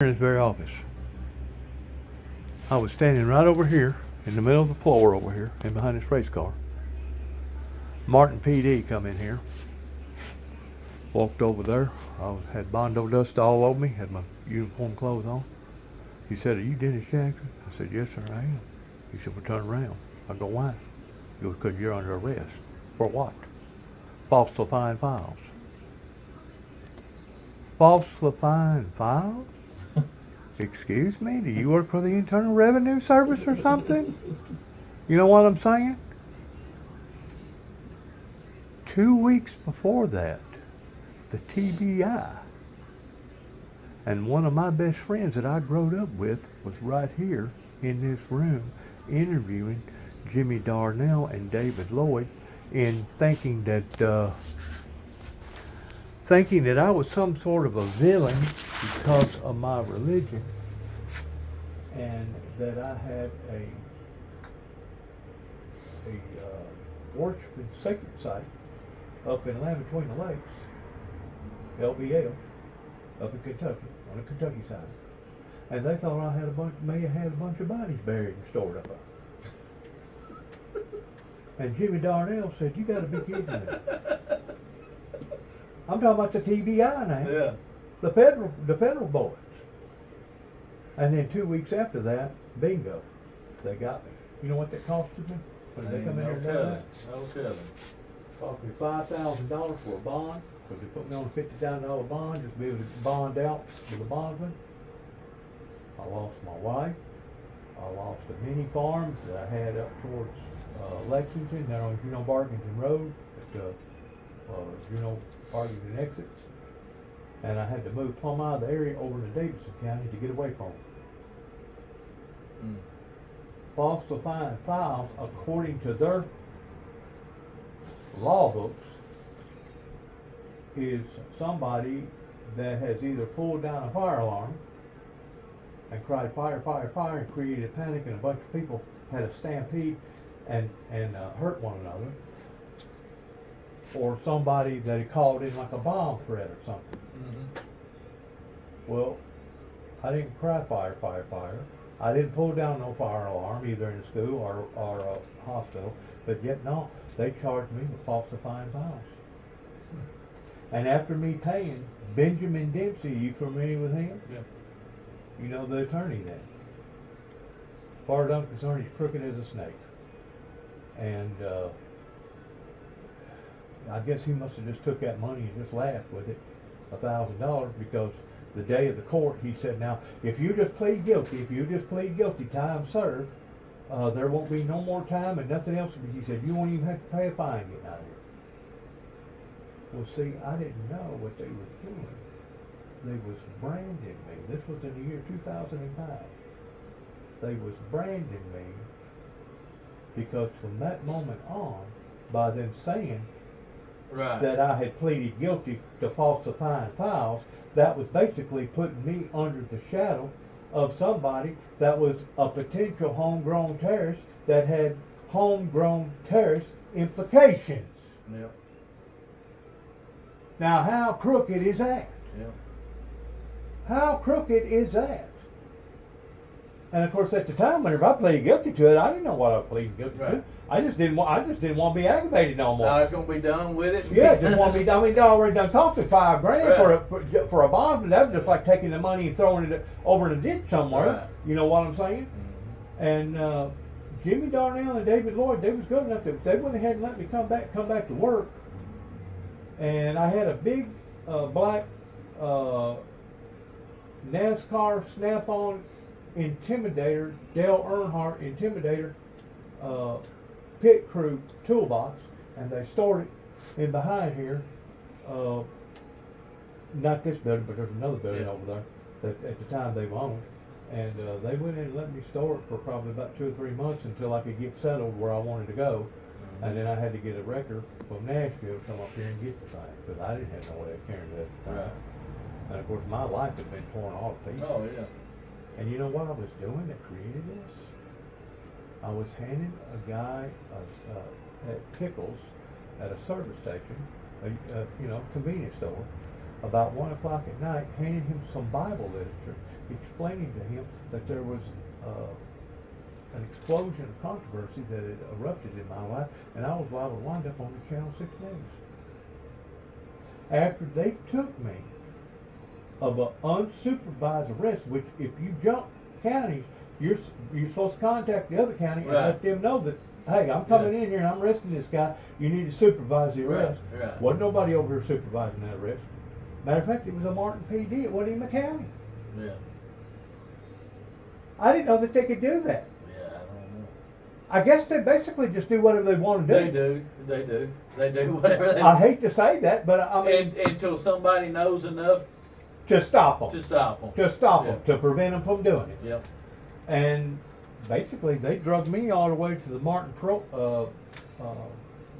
In his very office. I was standing right over here in the middle of the floor over here and behind this race car. Martin PD come in here, walked over there. Had Bondo dust all over me, had my uniform clothes on. He said, "Are you Dennis Jackson?" I said, "Yes, sir, I am." He said, "Well, turn around." I go, "Why?" He goes, "Because you're under arrest." For what? Falsifying files. Falsifying files? Excuse me, do you work for the Internal Revenue Service or something? You know what I'm saying? 2 weeks before that, the TBI, and one of my best friends that I growed up with was right here in this room interviewing Jimmy Darnell and David Lloyd in thinking that I was some sort of a villain because of my religion, and that I had a worship and sacred site up in Land Between the Lakes, LBL, up in Kentucky, on the Kentucky side. And they thought I may have had a bunch of bodies buried and stored up there. And Jimmy Darnell said, "You got to be kidding me." I'm talking about the TBI now. Yeah. The federal boys. And then 2 weeks after that, bingo, they got me. You know what that costed me? When they come in here and do that? No telling. Cost me $5,000 for a bond, because they put me on a $50,000 bond just to be able to bond out with a bondsman. I lost my wife. I lost a mini farm that I had up towards Lexington, down on Juneau Barkington Road, at Juneau Barkington exit. And I had to move plumb out of the area over to Davidson County to get away from them. Falsifying files according to their law books is somebody that has either pulled down a fire alarm and cried fire, fire, fire, and created panic, and a bunch of people had a stampede and hurt one another, or somebody that had called in like a bomb threat or something. Well, I didn't cry fire, fire, fire. I didn't pull down no fire alarm either in a school or a hospital, but yet no, they charged me with falsifying files. And after me paying Benjamin Dempsey, you familiar with him? Yeah. You know the attorney then. As far as I'm concerned, he's crooked as a snake. And I guess he must have just took that money and just laughed with it, $1,000, because the day of the court, he said, "Now, if you just plead guilty, time served, there won't be no more time and nothing else." He said, "You won't even have to pay a fine getting out of here." Well, see, I didn't know what they were doing. They was branding me. This was in the year 2005. They was branding me because from that moment on, by them saying that I had pleaded guilty to falsifying files, that was basically putting me under the shadow of somebody that was a potential homegrown terrorist that had homegrown terrorist implications. Yep. Now, how crooked is that? Yep. How crooked is that? And of course, at the time, whenever I pleaded guilty to it, I didn't know what I was pleading guilty to. I just didn't want to be aggravated no more. Now it's gonna be done with it. Yeah, just want to be. I mean, they already done cost me $5,000 for a bondsman. That was just like taking the money and throwing it over in a ditch somewhere. Right. You know what I'm saying? And Jimmy Darnell and David Lloyd, they was good enough that they went ahead and let me come back to work. And I had a big black NASCAR Snap-on Intimidator, Dale Earnhardt Intimidator pit crew toolbox, and they stored it in behind here. Not this building, but there's another building over there that at the time they owned. And they went in and let me store it for probably about 2 or 3 months until I could get settled where I wanted to go. And then I had to get a wrecker from Nashville to come up here and get the thing, because I didn't have no way of carrying it at the time. And of course, my life had been torn all to pieces. Oh yeah. And you know what I was doing that created this? I was handing a guy at Pickles at a service station, a convenience store, about 1 o'clock at night, handing him some Bible literature, explaining to him that there was an explosion of controversy that had erupted in my life, and I was liable to wind up on the Channel 6 News. After they took me of an unsupervised arrest, which if you jump counties, you're supposed to contact the other county and Right. let them know that, hey, I'm coming in here and I'm arresting this guy. You need to supervise the arrest. Right. Wasn't nobody over here supervising that arrest. Matter of fact, it was a Martin PD. It wasn't even a county. Yeah. I didn't know that they could do that. Yeah, I don't know. I guess they basically just do whatever they want to do. They do. They do. They do whatever they I hate to say that, but I mean, and until somebody knows enough to stop them. to stop them. To stop Yeah. them, to prevent them from doing it. Yep. And basically, they drugged me all the way to the Martin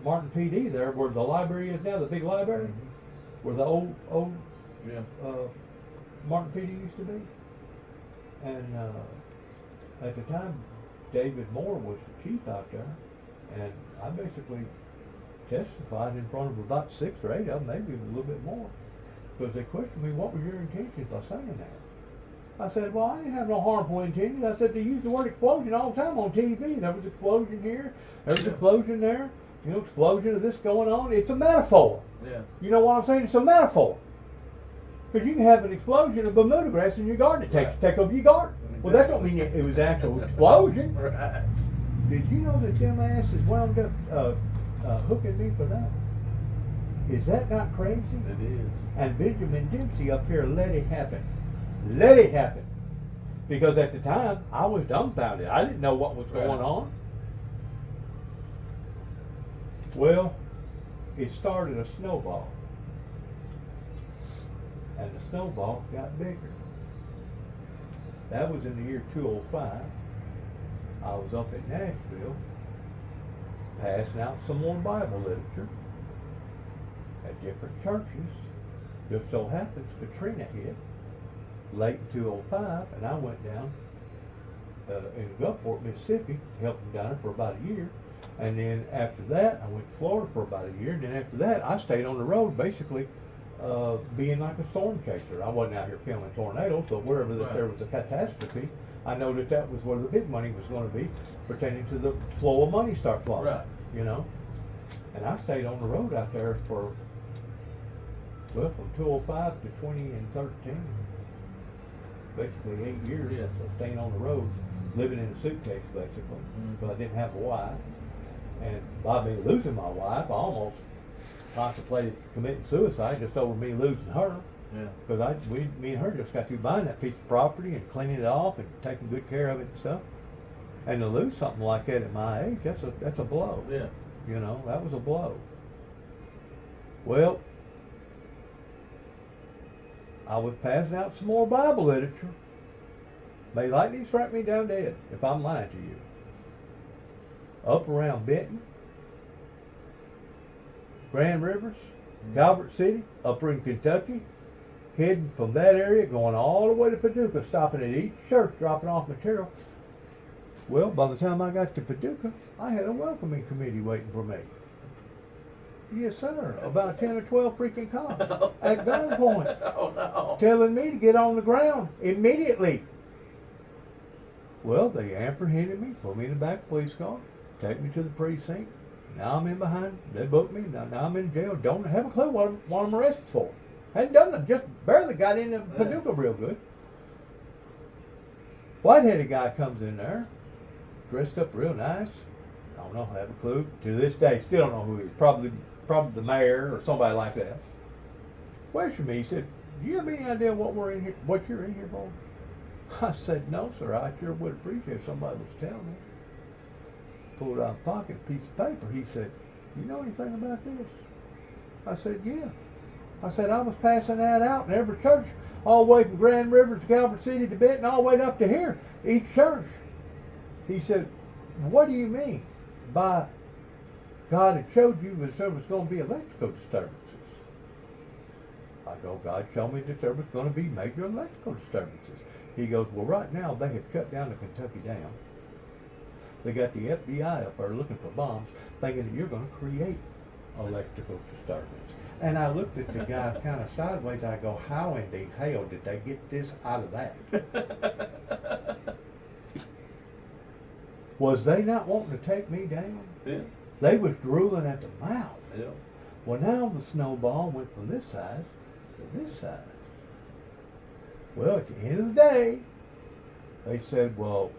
Martin PD there, where the library is now, the big library, where the old Yeah. Martin PD used to be. And at the time, David Moore was the chief out there, and I basically testified in front of about 6 or 8 of them, maybe a little bit more, because they questioned me, what was your intentions by saying that? I said, well, I didn't have no harmful intentions. I said, they use the word explosion all the time on TV. There was an explosion here, there was an explosion there, you know, explosion of this going on. It's a metaphor. Yeah. You know what I'm saying? It's a metaphor. Because you can have an explosion of Bermuda grass in your garden that take over your garden. Well, that don't mean it was an actual explosion. Right. Did you know that them asses wound up hooking me for that? Is that not crazy? It is. And Benjamin Dempsey up here let it happen. Let it happen. Because at the time, I was dumbfounded. I didn't know what was going on. Well, it started a snowball. And the snowball got bigger. That was in the year 205. I was up in Nashville passing out some more Bible literature at different churches. Just so happens Katrina hit late in 205, and I went down in Gulfport, Mississippi, helped them down there for about a year. And then after that, I went to Florida for about a year. And then after that, I stayed on the road, basically being like a storm chaser. I wasn't out here filming tornadoes, but wherever that there was a catastrophe, I know that that was where the big money was going to be, pertaining to the flow of money start flowing. Right. You know? And I stayed on the road out there for, well, from 205 to 2013. Basically 8 years Yeah. of staying on the road, living in a suitcase, basically. But I didn't have a wife. And by me losing my wife, I almost contemplated committing suicide just over me losing her. Yeah. Because me and her just got through buying that piece of property and cleaning it off and taking good care of it and stuff. And to lose something like that at my age, that's a blow. Yeah. You know, that was a blow. Well, I was passing out some more Bible literature. May lightning strike me down dead if I'm lying to you. Up around Benton, Grand Rivers, Calvert City, up in Kentucky, heading from that area, going all the way to Paducah, stopping at each church, dropping off material. Well, by the time I got to Paducah, I had a welcoming committee waiting for me. Yes, sir. About 10 or 12 freaking cops at gunpoint, Oh no. telling me to get on the ground immediately. Well, they apprehended me, put me in the back of the police car, take me to the precinct. Now I'm in behind. They booked me. Now I'm in jail. Don't have a clue what I'm arrested for. Hadn't done it. Just barely got into Paducah real good. White-headed guy comes in there, dressed up real nice. I don't know. Have a clue. To this day, still don't know who he is. Probably the mayor or somebody like that. Questioned me. He said, "Do you have any idea what we're in here? What you're in here for?" I said, "No, sir. I sure would appreciate if somebody was telling me." Pulled out of my pocket a piece of paper. He said, "You know anything about this?" I said, "Yeah." I said, "I was passing that out in every church, all the way from Grand Rivers to Calvert City to Benton, all the way up to here, each church." He said, "What do you mean by God had showed you that there was going to be electrical disturbances?" I go, "God showed me that there was going to be major electrical disturbances." He goes, "Well, right now they have shut down the Kentucky Dam. They got the FBI up there looking for bombs, thinking that you're going to create electrical disturbance. And I looked at the guy kind of sideways. I go, how in the hell did they get this out of that? Was they not wanting to take me down? Yeah, They was drooling at the mouth. yeah. Well, now the snowball went from this side to this side. Well, at the end of the day, they said, well,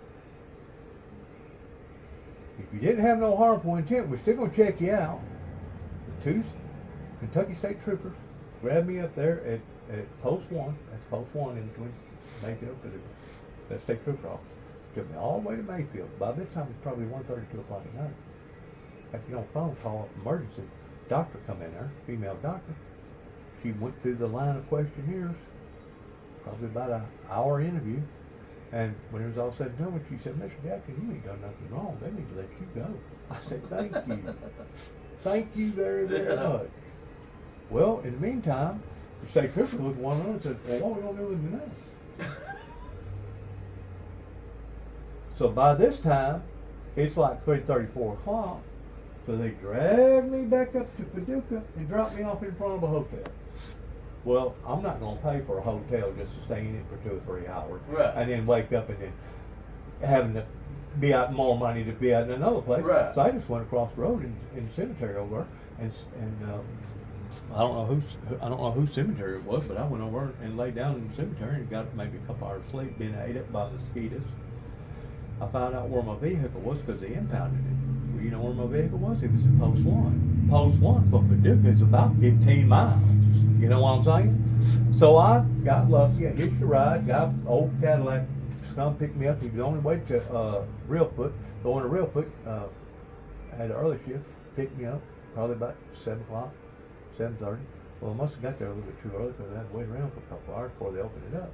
if you didn't have no harmful intent, we're still going to check you out. The two Kentucky State Troopers grabbed me up there at Post 1. That's Post 1 in between Mayfield to the State Trooper office. Took me all the way to Mayfield. By this time, it's probably 1:30, 2 o'clock at night. Had to get on the phone, call up emergency. Doctor come in there, female doctor. She went through the line of questionnaires, probably about an hour interview. And when it was all said and done with, she said, Mr. Jackson, you ain't done nothing wrong. They need to let you go. I said, thank you. Thank you very, very much. Well, in the meantime, the state trooper looked at one another and said, well, what are we going to do with you now? So by this time, it's like 3:30, 4 o'clock. So they dragged me back up to Paducah and dropped me off in front of a hotel. Well, I'm not going to pay for a hotel just to stay in it for 2 or 3 hours. Right. And then wake up and then having to be out more money to be out in another place. Right. So I just went across the road in the cemetery over there, and I don't know whose cemetery it was, but I went over and laid down in the cemetery and got maybe a couple hours sleep, being ate up by mosquitoes. I found out where my vehicle was because they impounded it. Well, you know where my vehicle was? It was in Post 1. Post 1 from Paducah is about 15 miles. You know what I'm saying? So I got lucky. I hitched a ride. Got an old Cadillac to come pick me up. He was on his way to Reelfoot. Going to Reelfoot, had an early shift. Picked me up probably about 7 o'clock, 7:30. Well, I must have got there a little bit too early because I had to wait around for a couple hours before they opened it up.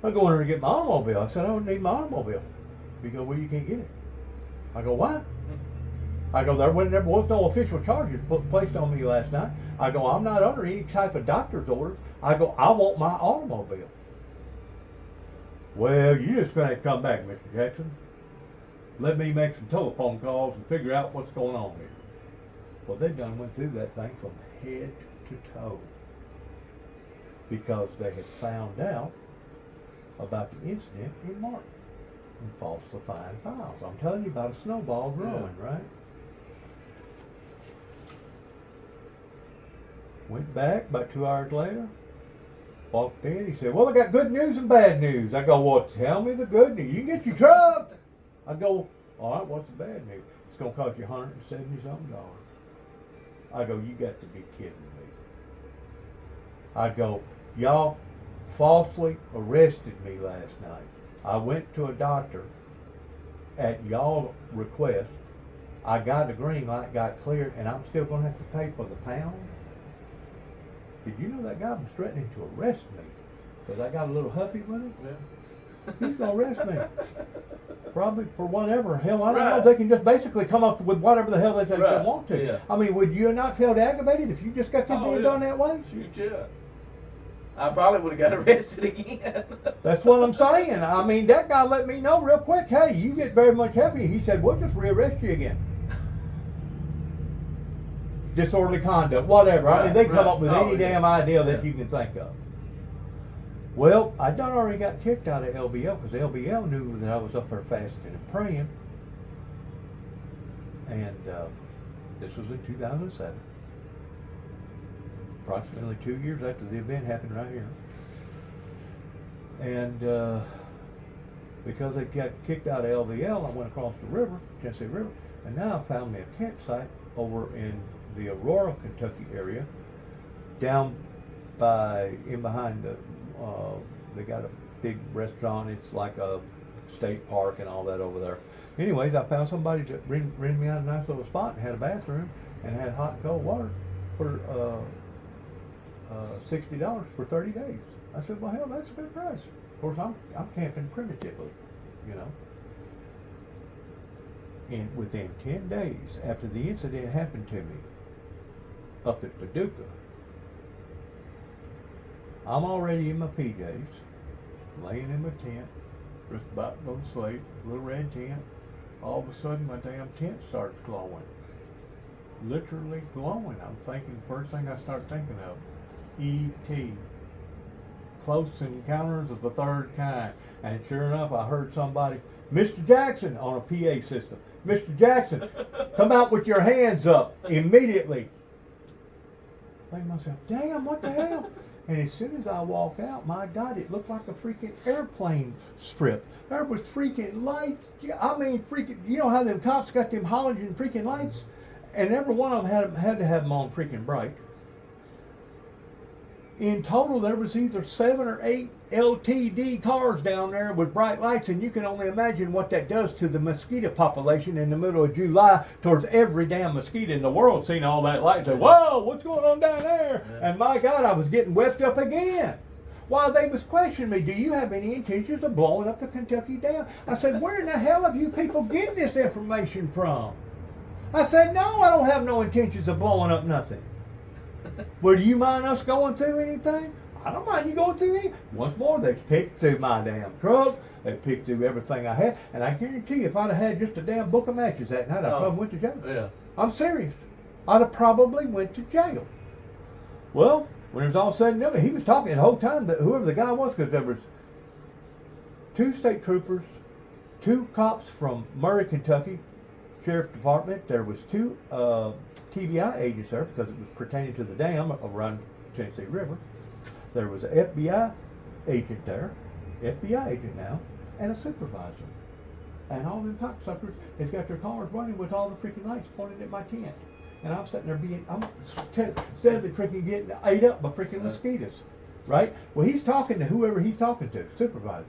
I go in there to get my automobile. I said, I don't need my automobile. He go, well, you can't get it. I go, why? I go, there was no official charges placed on me last night. I go, I'm not under any type of doctor's orders. I go, I want my automobile. Well, you just gonna have to come back, Mr. Jackson. Let me make some telephone calls and figure out what's going on here. Well, they done went through that thing from head to toe because they had found out about the incident in Martin and falsifying files. I'm telling you about a snowball growing, right? Went back about 2 hours later, walked in, he said, well, I got good news and bad news. I go, well, tell me the good news. You can get your truck. I go, all right, what's the bad news? It's going to cost you $170-something. I go, you got to be kidding me. I go, y'all falsely arrested me last night. I went to a doctor at y'all request. I got the green light, got cleared, and I'm still going to have to pay for the pound? Did you know that guy was threatening to arrest me because I got a little huffy with him? Yeah. He's going to arrest me. Probably for whatever. Hell, I don't know. Right. They can just basically come up with whatever the hell they Right. want to. Yeah. I mean, would you not feel aggravated if you just got your deal done that way? Shoot, yeah. I probably would have got arrested again. That's what I'm saying. I mean, that guy let me know real quick, hey, you get very much heavy. He said, we'll just rearrest you again. Disorderly conduct, whatever. I mean, they come up with any damn idea that you can think of. Well, I done already got kicked out of LBL because LBL knew that I was up there fasting and praying. And this was in 2007. Approximately 2 years after the event happened right here. And because they got kicked out of LVL, I went across the river, Tennessee River, and now I found me a campsite over in the Aurora, Kentucky area, down in behind the, they got a big restaurant. It's like a state park and all that over there. Anyways, I found somebody to rent me out a nice little spot and had a bathroom and had hot and cold water for $60 for 30 days. I said, well, hell, that's a good price. Of course, I'm camping primitively, you know. And within 10 days after the incident happened to me, up at Paducah, I'm already in my PJs, laying in my tent, just about to go to sleep, little red tent. All of a sudden, my damn tent starts glowing. literally glowing. I'm thinking, first thing I start thinking of, E.T. Close Encounters of the Third Kind. And sure enough, I heard somebody, Mr. Jackson, on a PA system. Mr. Jackson, come out with your hands up immediately. I think to myself, damn, what the hell? And as soon as I walk out, my God, it looked like a freaking airplane strip. There was freaking lights. I mean, freaking, you know how them cops got them halogen freaking lights? And every one of them had to have them on freaking bright. In total, there was either 7 or 8 LTD cars down there with bright lights, and you can only imagine what that does to the mosquito population in the middle of July towards every damn mosquito in the world seeing all that light and say, whoa, what's going on down there? Yeah. And my God, I was getting whipped up again. While they was questioning me, do you have any intentions of blowing up the Kentucky Dam? I said, where in the hell have you people getting this information from? I said, no, I don't have no intentions of blowing up nothing. Well, do you mind us going through anything? I don't mind you going through anything. Once more, they picked through my damn truck. They picked through everything I had. And I guarantee you, if I'd have had just a damn book of matches that night, I probably went to jail. Yeah. I'm serious. I'd have probably went to jail. Well, when it was all said and done, he was talking the whole time, that whoever the guy was, because there was 2 state troopers, 2 cops from Murray, Kentucky, Sheriff's Department. There was 2 TBI agents there because it was pertaining to the dam around Tennessee River. There was an FBI agent there, FBI agent now, and a supervisor. And all them cocksuckers has got their cars running with all the freaking lights pointed at my tent. And I'm sitting there I'm steadily freaking getting ate up by freaking mosquitoes, right? Well, he's talking to whoever he's talking to, supervisor.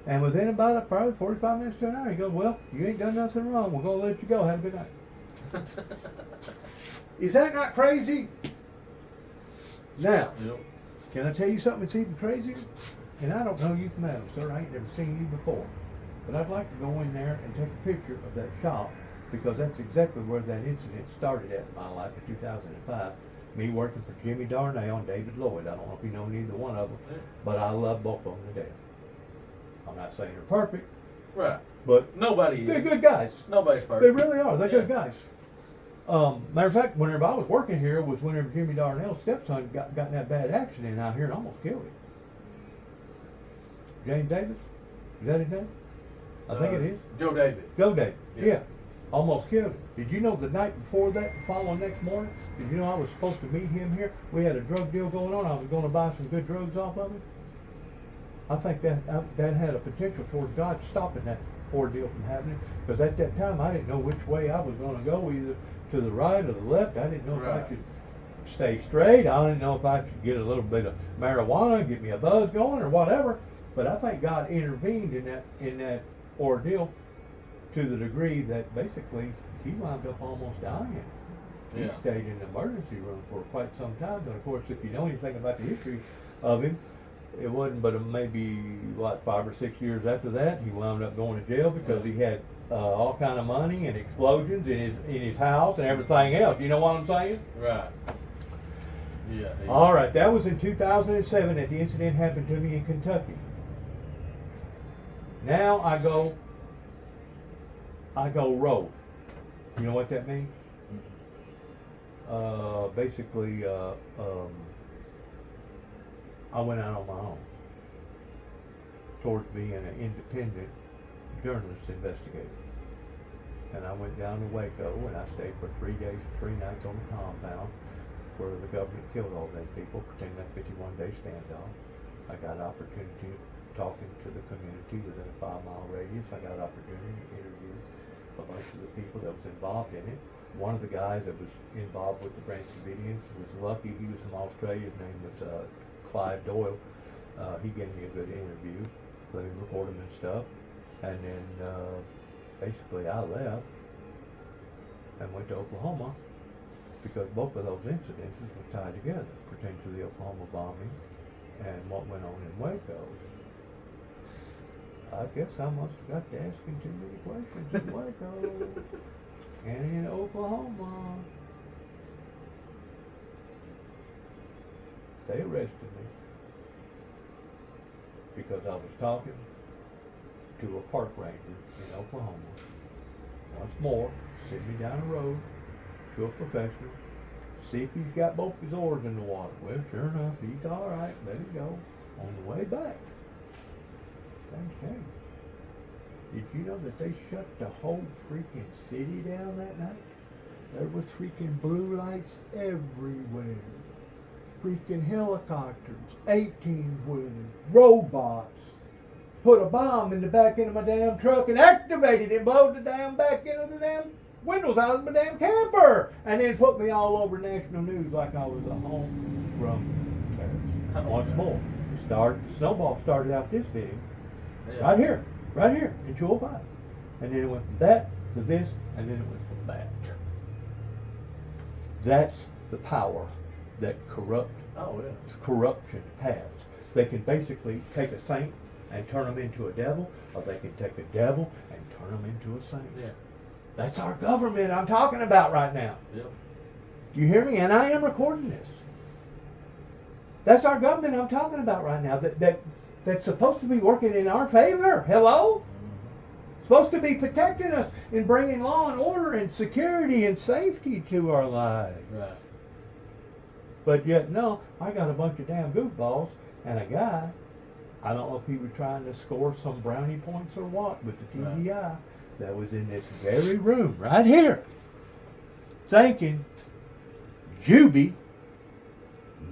And within about probably 45 minutes to an hour, he goes, well, you ain't done nothing wrong. We're going to let you go. Have a good night. Is that not crazy? Now, Yep. Can I tell you something that's even crazier? And I don't know you from Adam, sir. I ain't never seen you before. But I'd like to go in there and take a picture of that shop because that's exactly where that incident started at in my life in 2005. Me working for Jimmy Darnell and David Lloyd. I don't know if you know neither one of them, but I love both of them to death. I'm not saying they're perfect. Right. But nobody they're is. good guys. Nobody's perfect. They really are. They're good guys. Matter of fact, whenever I was working here was whenever Jimmy Darnell's stepson got in that bad accident out here and almost killed him. James Davis? Is that his name? I think it is. Joe David. Joe Davis. Yeah. Yeah. Almost killed him. Did you know the night before that, the following next morning, did you know I was supposed to meet him here? We had a drug deal going on. I was going to buy some good drugs off of him. I think that had a potential towards God stopping that ordeal from happening. Because at that time, I didn't know which way I was going to go, either to the right or the left. I didn't know if I could stay straight. I didn't know if I could get a little bit of marijuana, get me a buzz going or whatever. But I think God intervened in that ordeal to the degree that basically he wound up almost dying. He stayed in the emergency room for quite some time. But of course, if you know anything about the history of him, it wasn't but maybe 5 or 6 years after that he wound up going to jail because he had all kind of money and explosions in his house and everything else. You know what I'm saying? Right. Yeah. All right. That was in 2007 that the incident happened to me in Kentucky. Now I go rogue. You know what that means? Basically, I went out on my own towards being an independent journalist investigator. And I went down to Waco and I stayed for 3 days and 3 nights on the compound where the government killed all those people, pretending that 51-day standoff. I got opportunity talking to the community within a 5-mile radius. I got opportunity to interview a bunch of the people that was involved in it. One of the guys that was involved with the Branch Davidians was lucky. He was from Australia. His name was Clive Doyle. He gave me a good interview, let me record him and stuff. And then basically I left and went to Oklahoma because both of those incidences were tied together, pertaining to the Oklahoma bombing and what went on in Waco. I guess I must have got to asking too many questions in Waco and in Oklahoma. They arrested me because I was talking to a park ranger in Oklahoma. Once more, sent me down the road to a professional, see if he's got both his oars in the water. Well, sure enough, he's all right. Let it go. On the way back, okay. Did you know that they shut the whole freaking city down that night? There was freaking blue lights everywhere. Freaking helicopters, 18-wheelers, robots. Put a bomb in the back end of my damn truck and activated it, blowed the damn back end of the damn windows out of my damn camper. And then put me all over national news like I was a homegrown terrorist. Once more, snowball started out this big. Yeah. Right here in 205. And then it went from that to this, and then it went from that. That's the power that corruption has. They can basically take a saint and turn them into a devil, or they can take a devil and turn them into a saint. Yeah. That's our government I'm talking about right now. Yep. Do you hear me? And I am recording this. That's our government I'm talking about right now. That's supposed to be working in our favor. Hello? Mm-hmm. Supposed to be protecting us and bringing law and order and security and safety to our lives. Right. But yet, no, I got a bunch of damn goofballs and a guy, I don't know if he was trying to score some brownie points or what with the TBI, that was in this very room right here, thinking Juby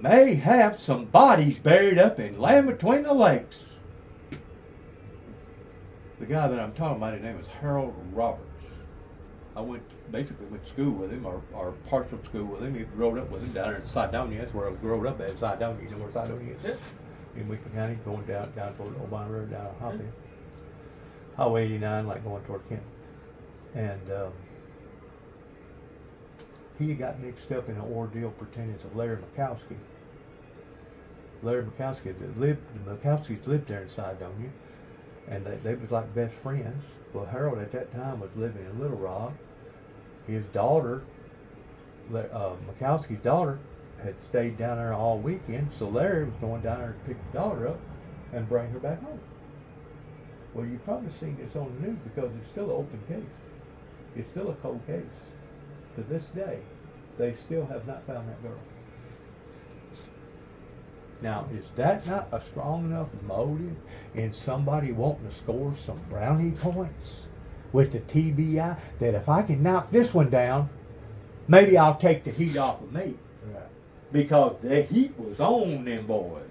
may have some bodies buried up in Land Between the Lakes. The guy that I'm talking about, his name was Harold Roberts. I basically went to school with him, or partial school with him. He grew up with him down there in Cydonia. That's where I grew up at, Cydonia. You know where Cydonia is? Yeah. In Wickman County, going down toward Obama River, down Hopping. Highway 89, like going toward Kent. And he got mixed up in an ordeal pertaining to Larry Mikowski. Larry Mikowski, the Mikowskis lived there in Cydonia, and they was like best friends. Well, Harold at that time was living in Little Rock. His daughter, Mikowski's daughter, had stayed down there all weekend, so Larry was going down there to pick the daughter up and bring her back home. Well, you've probably seen this on the news because it's still an open case. It's still a cold case. To this day, they still have not found that girl. Now, is that not a strong enough motive in somebody wanting to score some brownie points with the TBI that if I can knock this one down, maybe I'll take the heat off of me? Right. Because the heat was on them boys.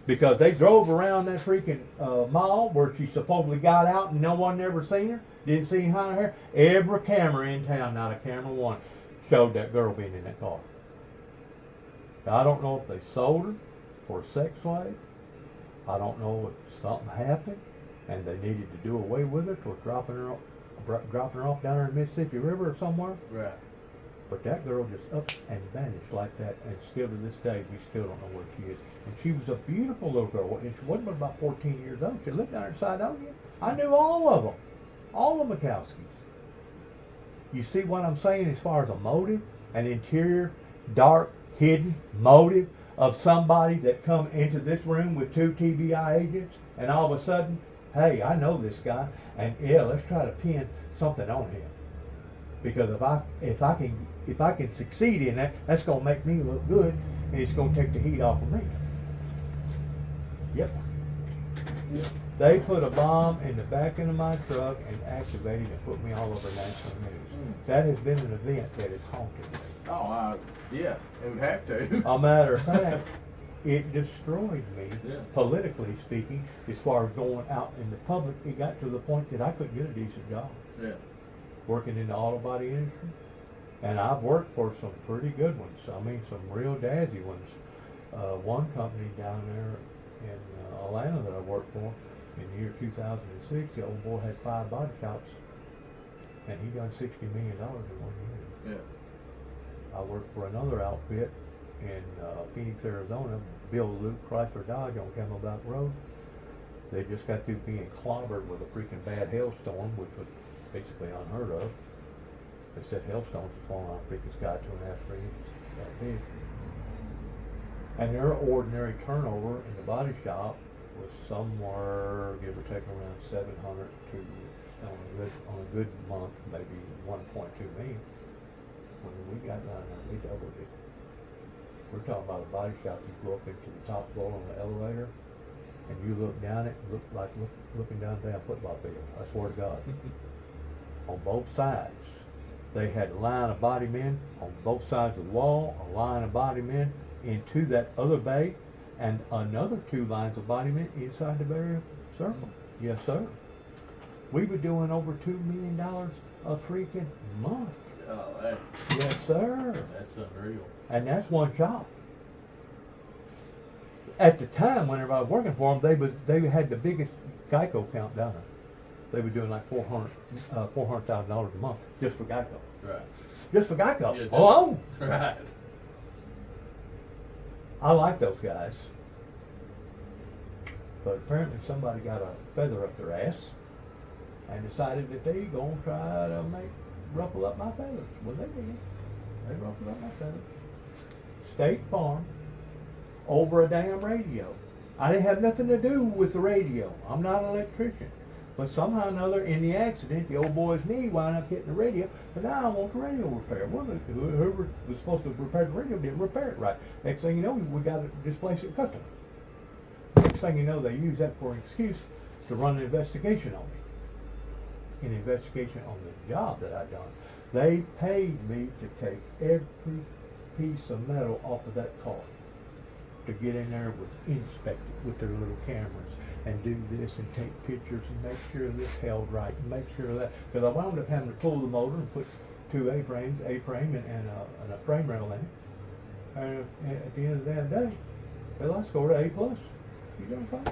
Because they drove around that freaking mall where she supposedly got out and no one ever seen her, didn't see her. Every camera in town, not a camera one, showed that girl being in that car. Now, I don't know if they sold her for a sex slave. I don't know if something happened and they needed to do away with her or dropping her off down there in the Mississippi River or somewhere. Right. But that girl just up and vanished like that, and still to this day, we still don't know where she is. And she was a beautiful little girl, and she wasn't but about 14 years old. She lived down there in Cydonia. I knew all of them, all the Mikowskis. You see what I'm saying as far as a motive, an interior, dark, hidden motive of somebody that come into this room with 2 TBI agents, and all of a sudden, hey, I know this guy, and yeah, let's try to pin something on him. Because if I can succeed in that, that's gonna make me look good, and it's gonna take the heat off of me. Yep. They put a bomb in the back end of my truck and activated and put me all over national news. That has been an event that has haunted me. Oh, yeah, it would have to. A matter of fact, it destroyed me, politically speaking, as far as going out in the public. It got to the point that I couldn't get a decent job. Yeah. Working in the auto body industry. And I've worked for some pretty good ones. I mean, some real dazzy ones. One company down there in Atlanta that I worked for in the year 2006, the old boy had 5 body shops, and he done $60 million in 1 year. Yeah. I worked for another outfit in Phoenix, Arizona, Bill Luke Chrysler Dodge on Camelback Road. They just got through being clobbered with a freaking bad hailstorm, which was basically unheard of. They said hailstones were falling out of the freaking sky 2.5, 3 inches that big. And their ordinary turnover in the body shop was somewhere, give or take, around 700 to, on a good month, maybe 1.2 million. when we got down there, we doubled it. We're talking about a body shop, you go up into the top floor on the elevator, and you look down it, look like looking down a damn football field, I swear to God. On both sides, they had a line of body men on both sides of the wall, a line of body men into that other bay, and another 2 lines of body men inside the burial circle. Yes, sir. We were doing over $2 million a freaking month. Oh, hey, Yes, sir. that's unreal. And that's one shop. At the time, whenever I was working for them, they had the biggest Geico count down there. They were doing like $400,000 a month just for Geico. Right. Just for Geico. Yeah, just- Alone. Right. I like those guys. But apparently somebody got a feather up their ass and decided that they gonna try to ruffle up my feathers. Well, they did. They ruffled up my feathers. State Farm over a damn radio. I didn't have nothing to do with the radio. I'm not an electrician. But somehow or another, in the accident, the old boy's knee wound up hitting the radio, but now I want the radio repaired. Well, whoever was supposed to repair the radio didn't repair it right. Next thing you know, we got to displace it custom. Next thing you know, they use that for an excuse to run an investigation on me. An investigation on the job that I done. They paid me to take every piece of metal off of that car, to get in there with inspect it with their little cameras and do this and take pictures and make sure this held right and make sure that, because I wound up having to pull the motor and put 2 A-frames, A-frame and a frame rail in it. And at the end of the damn day, well, I scored an A+. You doing fine?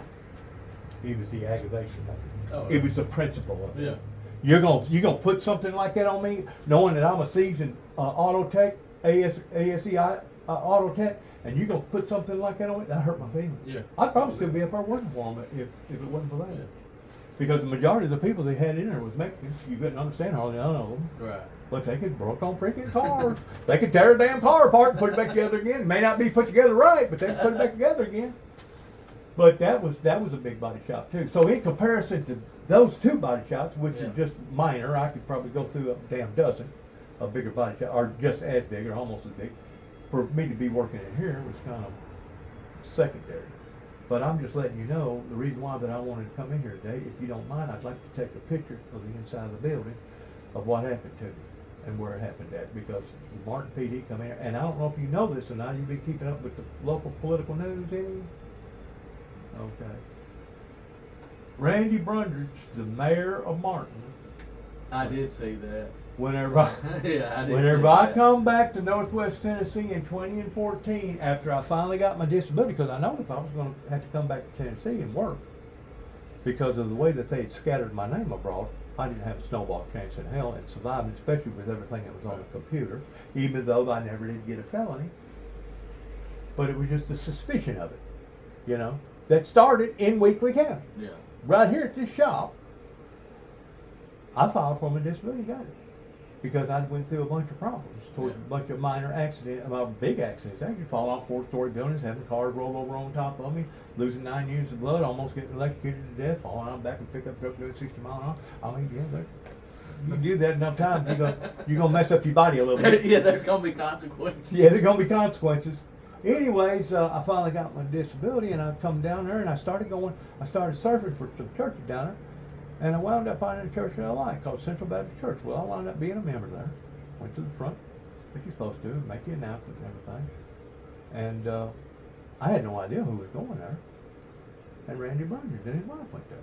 It was the aggravation of it. Oh, It yeah. was the principle of it. Yeah. You're gonna put something like that on me, knowing that I'm a seasoned auto tech, ASEI auto tech, and you gonna put something like that on me? That hurt my feelings. Yeah. I'd probably still be up there working for them if it wasn't for that. Yeah. Because the majority of the people they had in there was Mexicans. You couldn't understand hardly none of them. Right. But they could work on freaking cars. They could tear a damn car apart and put it back together again. May not be put together right, but they could put it back together again. But that was a big body shop too. So in comparison to those 2 body shops, which Yeah. is just minor, I could probably go through a damn dozen of bigger body shops, or just as big or almost as big. For me to be working in here was kind of secondary. But I'm just letting you know the reason why that I wanted to come in here today. If you don't mind, I'd like to take a picture of the inside of the building of what happened to me and where it happened at, because the Martin PD come here, and I don't know if you know this or not. You've been keeping up with the local political news, any? Okay. Randy Brundage, the mayor of Martin, I did see that. whenever I, Yeah, I did whenever see I that. come back to Northwest Tennessee in 2014, after I finally got my disability, because I know if I was going to have to come back to Tennessee and work, because of the way that they had scattered my name abroad, I didn't have a snowball chance in hell in surviving, especially with everything that was on the computer, even though I never did get a felony. But it was just the suspicion of it, you know, that started in Weakley County. Yeah. Right here at this shop, I filed for my disability, got it. Because I went through a bunch of problems, a Yeah. bunch of minor accidents, big accidents, actually falling off 4-story buildings, having cars roll over on top of me, losing 9 units of blood, almost getting electrocuted to death, falling on back and pick up truck doing 60 miles an hour. I mean, yeah, you do that enough times, you're gonna mess up your body a little bit. Yeah, there's gonna be consequences. Yeah, there's gonna be consequences. Anyways, I finally got my disability, and I come down there, and I started surfing for some churches down there, and I wound up finding a church that I like called Central Baptist Church. Well, I wound up being a member there. Went to the front, like you're supposed to, make the announcement and everything. And I had no idea who was going there. And Randy Brundage and his wife went there.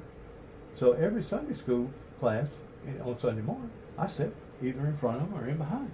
So every Sunday school class on Sunday morning, I sat either in front of them or in behind them.